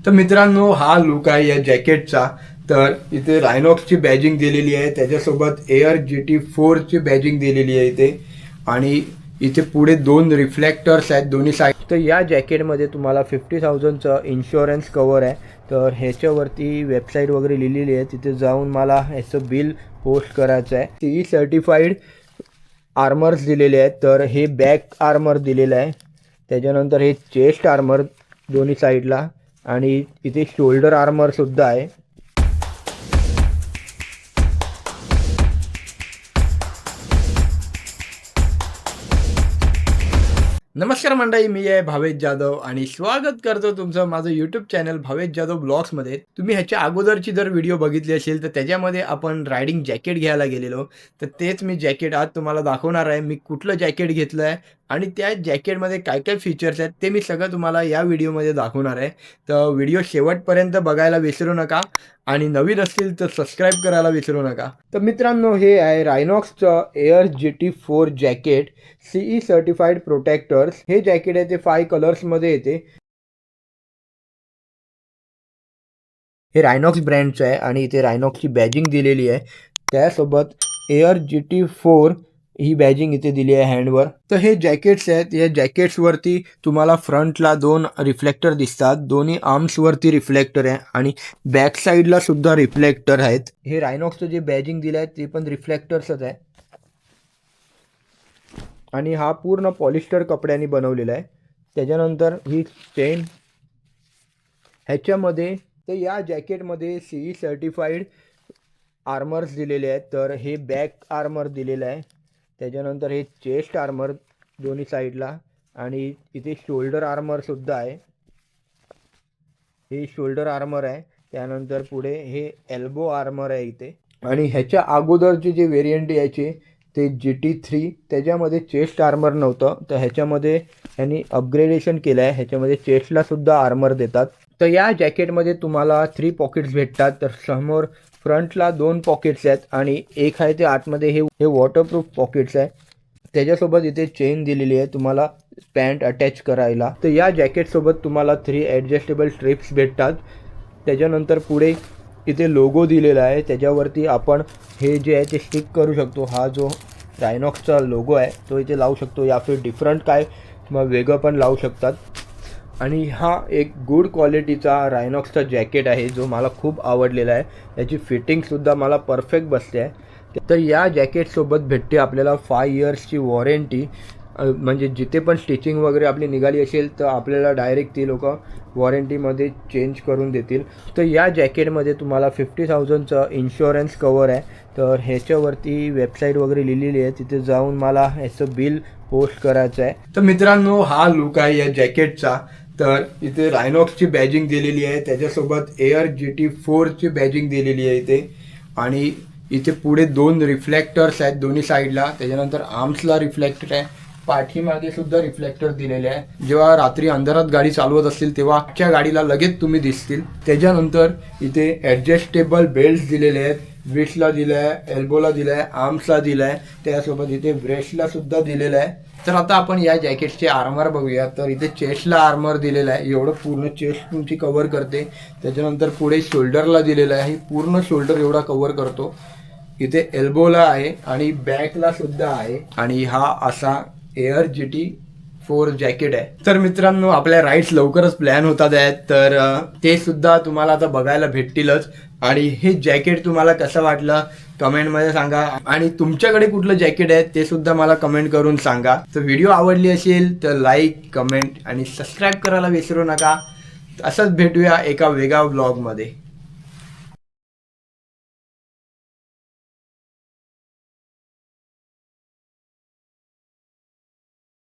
तर मित्रांनो, हा लुक आहे या जॅकेटचा। तर इथे रायनॉक्सची बॅजिंग दिलेली आहे, त्याच्यासोबत एअर GT4 ची बॅजिंग दिलेली आहे इथे। आणि इथे पुढे दोन रिफ्लेक्टर्स आहेत दोन्ही साईड। तर या जॅकेटमध्ये तुम्हाला 50,000चं इन्शुरन्स कवर आहे। तर ह्याच्यावरती वेबसाईट वगैरे लिहिलेली आहे, तिथे जाऊन मला ह्याचं बिल पोस्ट करायचं आहे। CE सर्टिफाईड आर्मर्स दिलेले आहेत। तर हे बॅक आर्मर दिलेलं आहे, त्याच्यानंतर हे चेस्ट आर्मर दोन्ही साईडला, आणि इथे शोल्डर आर्मरसुद्धा आहे। नमस्कार मंडळी, मी आहे भावेश जाधव आणि स्वागत करतो तुमचं माझं यूट्यूब चॅनल भावेश जाधव ब्लॉग्समध्ये। तुम्ही ह्याच्या अगोदरची जर व्हिडिओ बघितली असेल तर त्याच्यामध्ये आपण रायडिंग जॅकेट घ्यायला गेलेलो। तर तेच मी जॅकेट आज तुम्हाला दाखवणार आहे। मी कुठलं जॅकेट घेतलं आहे आणि त्या जॅकेटमध्ये काय काय फीचर्स आहेत ते मी सगळं तुम्हाला या व्हिडिओमध्ये दाखवणार आहे। तर व्हिडिओ शेवटपर्यंत बघायला विसरू नका आणि नवीन असतील तर सबस्क्राईब करायला विसरू नका। तर मित्रांनो, हे आहे रायनॉक्सचं air GT4 jacket, CE certified protectors. हे जॅकेट आहे ते 5 कलर्समध्ये येते। हे रायनॉक्स ब्रँडचं आहे आणि इथे रायनॉक्सची बॅजिंग दिलेली आहे, त्यासोबत एअर GT4 ही बॅजिंग इथे दिली आहे हँडवर। तर हे जॅकेट्स आहेत, या जॅकेट्सवरती तुम्हाला फ्रंटला 2 रिफ्लेक्टर दिसतात, दोन्ही आर्म्सवरती रिफ्लेक्टर आहे आणि बॅक साईडला सुद्धा रिफ्लेक्टर आहेत। हे रायनॉक्सचं जे बॅजिंग दिलं आहे ते पण रिफ्लेक्टर्सच आहे आणि हा पूर्ण पॉलिस्टर कपड्यांनी बनवलेला आहे। त्याच्यानंतर ही चेन ह्याच्यामध्ये, तर या जॅकेटमध्ये CE सर्टिफाईड आर्मर्स दिलेले आहेत। तर हे बॅक आर्मर दिलेलं आहे, त्याच्यानंतर हे चेस्ट आर्मर दोन्ही साईडला, आणि इथे शोल्डर आर्मरसुद्धा आहे। हे शोल्डर आर्मर आहे, त्यानंतर पुढे हे एल्बो आर्मर आहे इथे। आणि ह्याच्या अगोदरचे जे व्हेरियंट यायचे ते GT3, त्याच्यामध्ये चेस्ट आर्मर नव्हतं, तर ह्याच्यामध्ये ह्यांनी अपग्रेडेशन केलं आहे, ह्याच्यामध्ये चेस्टला सुद्धा आर्मर देतात। तर या जॅकेटमध्ये तुम्हाला 3 पॉकेट्स भेटतात। तर समोर फ्रंटला 2 पॉकेट्स आहेत आणि एक आहे ते आतमध्ये हे वॉटरप्रूफ पॉकेट्स आहे। त्याच्यासोबत इथे चेन दिलेली आहे तुम्हाला पॅन्ट अटॅच करायला। तर या जॅकेटसोबत तुम्हाला 3 ॲडजस्टेबल स्ट्रिप्स भेटतात। त्याच्यानंतर पुढे इथे लोगो दिलेला आहे, त्याच्यावरती आपण हे जे आहे ते स्टिक करू शकतो। हा जो रायनॉक्सचा लोगो आहे तो इथे लावू शकतो, या फिर डिफरंट काय मग वेगळं पण लावू शकतात। आणि हा एक गुड क्वालिटीचा रायनॉक्सचा जॅकेट आहे जो मला खूप आवडलेला आहे। याची फिटिंगसुद्धा मला परफेक्ट बसते आहे। तर या जॅकेटसोबत भेटते आपल्याला 5 इयर्सची वॉरंटी, म्हणजे जिथे पण स्टिचिंग वगैरे आपली निघाली असेल तर आपल्याला डायरेक्ट ती लोक वॉरंटीमध्ये चेंज करून देतील। तर या जॅकेटमध्ये तुम्हाला 50,000चं इन्शुरन्स कवर आहे। तर ह्याच्यावरती वेबसाईट वगैरे लिहिलेली आहे, तिथे जाऊन मला ह्याचं बिल पोस्ट करायचं आहे। तर मित्रांनो, हा लुक आहे या जॅकेटचा। तर इथे रायनॉक्सची बॅजिंग दिलेली आहे, त्याच्यासोबत एअर GT4 ची बॅजिंग दिलेली आहे इथे। आणि इथे पुढे 2 रिफ्लेक्टर्स आहेत दोन्ही साईडला, त्याच्यानंतर आर्म्सला रिफ्लेक्टर आहे, पाठीमागे सुद्धा रिफ्लेक्टर दिलेले आहे। जेव्हा रात्री अंधारात गाडी चालवत असतील तेव्हा अख्ख्या गाडीला लगेच तुम्ही दिसतील। त्याच्यानंतर इथे ॲडजस्टेबल बेल्ट दिलेले आहेत, विस्टला दिलं आहे, एल्बोला दिलं आहे, आर्म्सला दिलं आहे, त्यासोबत इथे ब्रेस्टला सुद्धा दिलेलं आहे। तर आता आपण या जॅकेटचे आर्मर बघूया। तर इथे चेस्टला आर्मर दिलेला आहे, एवढं पूर्ण चेस्ट तुमची कव्हर करते। त्याच्यानंतर पुढे शोल्डरला दिलेलं आहे, ही पूर्ण शोल्डर एवढा कव्हर करतो। इथे एल्बोला आहे आणि बॅकला सुद्धा आहे। आणि हा असा एअर GT4 जॅकेट आहे। तर मित्रांनो, आपल्या राईड्स लवकरच प्लॅन होतात आहेत, तर ते सुद्धा तुम्हाला आता बघायला भेटतीलच। आणि हे जॅकेट तुम्हाला कसं वाटलं कमेंटमध्ये सांगा, आणि तुमच्याकडे कुठलं जॅकेट आहे ते सुद्धा मला कमेंट करून सांगा। तर व्हिडिओ आवडली असेल तर लाईक, कमेंट आणि सबस्क्राईब करायला विसरू नका। असंच भेटूया एका वेगळ्या व्लॉगमध्ये।